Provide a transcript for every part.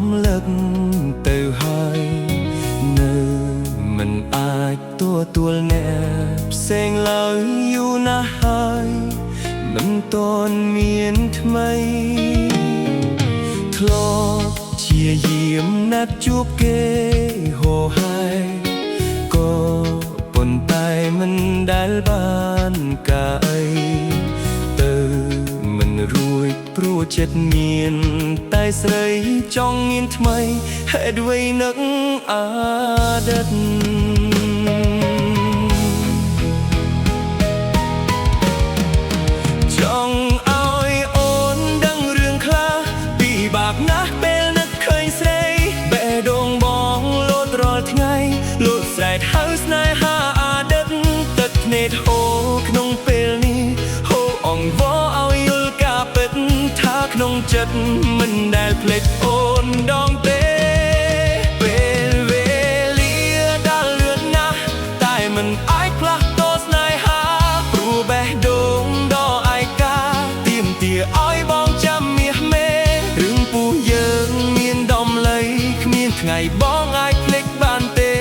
មលឹកទៅហើយនៅមិនអាចទទួលអ្នកផ្សេងឡើយយូរណាស់ហើយមិនទាន់មានថ្មីធ្លាប់ជាយាមណាត់ជួបគេហោហាយក៏ប៉ុន្តែមិនដែលបានកាយទៅមិនរួចព្រោះចិត្តមានតែស្រីចង់មានថ្មីហេតុអ្វីនឹកអតីតចង់ឲ្យអូនដឹងរឿងខ្លះពិបាកណាស់ពេលនឹកឃើញស្រីបេះដូងបងលោតរាល់ថ្ងៃលោតស្រែកហៅស្នេហាអតីតទឹកភ្នែកហូរក្នុងពេលនេះហូរអង្វរឲ្យយល់ការពិតថាក្នុងចិត្តមិនដែលភ្លេចអូនដងទេពេលវេលាដែលលឿនណាស់តែមិនអាចផ្លាស់ប្ដូរស្នេហាព្រោះបេះដូងដ៏ឯកាទាមទារឲ្យបងចាំមាសមេរឿងពោះយើងមានដំឡៃគ្មានថ្ងៃបងអាចភ្លេចបានទេ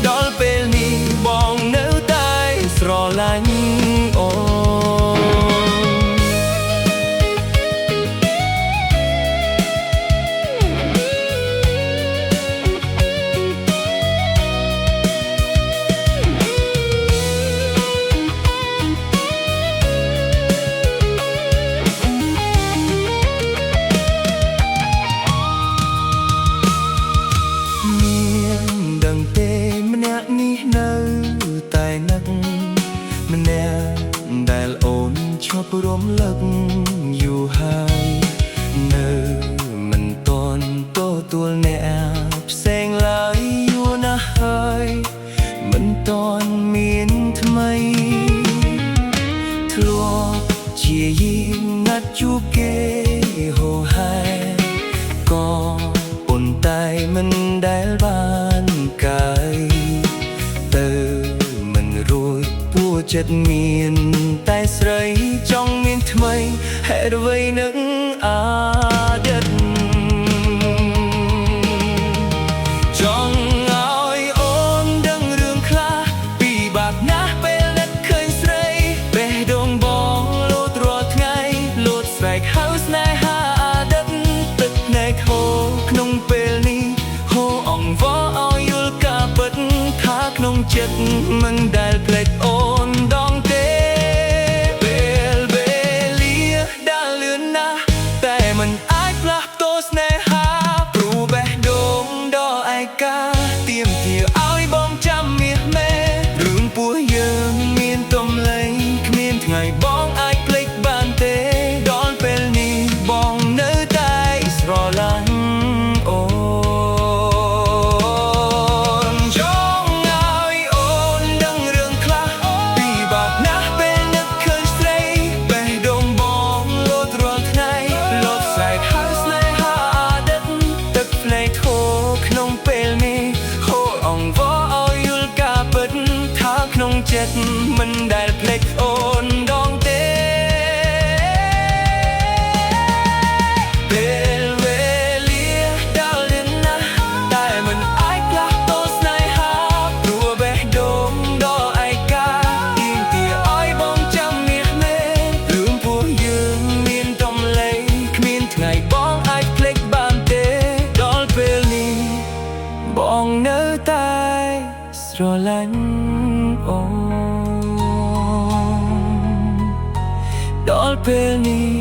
ដល់ពេលនេះបងនៅតែស្រឡាញ់អូនៅតែនឹកម្នាក់ដែលអូនឈប់រំលឹកយូរហើយនៅមិនទាន់ទទួលអ្នកផ្សេងឡើយយូរណាស់ហើយមិនទាន់មានថ្មីធ្លាប់ជាយាមណាត់ជួបគេហូរហែក៏ប៉ុន្តែមិនដែលបានកាយចិត្តមានតែស្រីចង់មានថ្មីហេតុអ្វីនឹកអតីតចង់ឲ្យអូនដឹងរឿងខ្លះពិបាកណាស់ពេលនឹកឃើញស្រីបេះដូងបងលោតរាល់ថ្ងៃលោតស្រែកហៅស្នេហាអតីតទឹកភ្នែកហូរក្នុងពេលនេះហូរអង្វរឲ្យយល់ការពិតថាក្នុងចិត្តមិនដែលភ្លេចអូនដងទេពេលវេលាដែលលឿនណាស់តែមិនអាចផ្លាស់ប្ដូរស្នេហាព្រោះបេះដូងដ៏ឯកាទាមទារឲ្យបងចាំមាសមេរឿងពោះយើងមានទំលែងគ្មានថ្ងៃបងអាចភ្លេចបានទេដល់ពេលនេះបងនៅតែស្រឡាញ់អូក្នុងចិត្តមិនដែលភ្លេចអូនដងទេពេលវេលាដែលលឿនណាស់តែមិនអាចផ្លាស់ប្ដូរស្នេហាព្រោះបេះដូងដ៏ឯកាទាមទារឲ្យបងចាំមាសមេរឿងពោះយើងមានទំលែងគ្មានថ្ងៃបងអាចភ្លេចបានទេដល់ពេលនេះបងនៅតែស្រឡាញ់អូដល់ពេលនេះ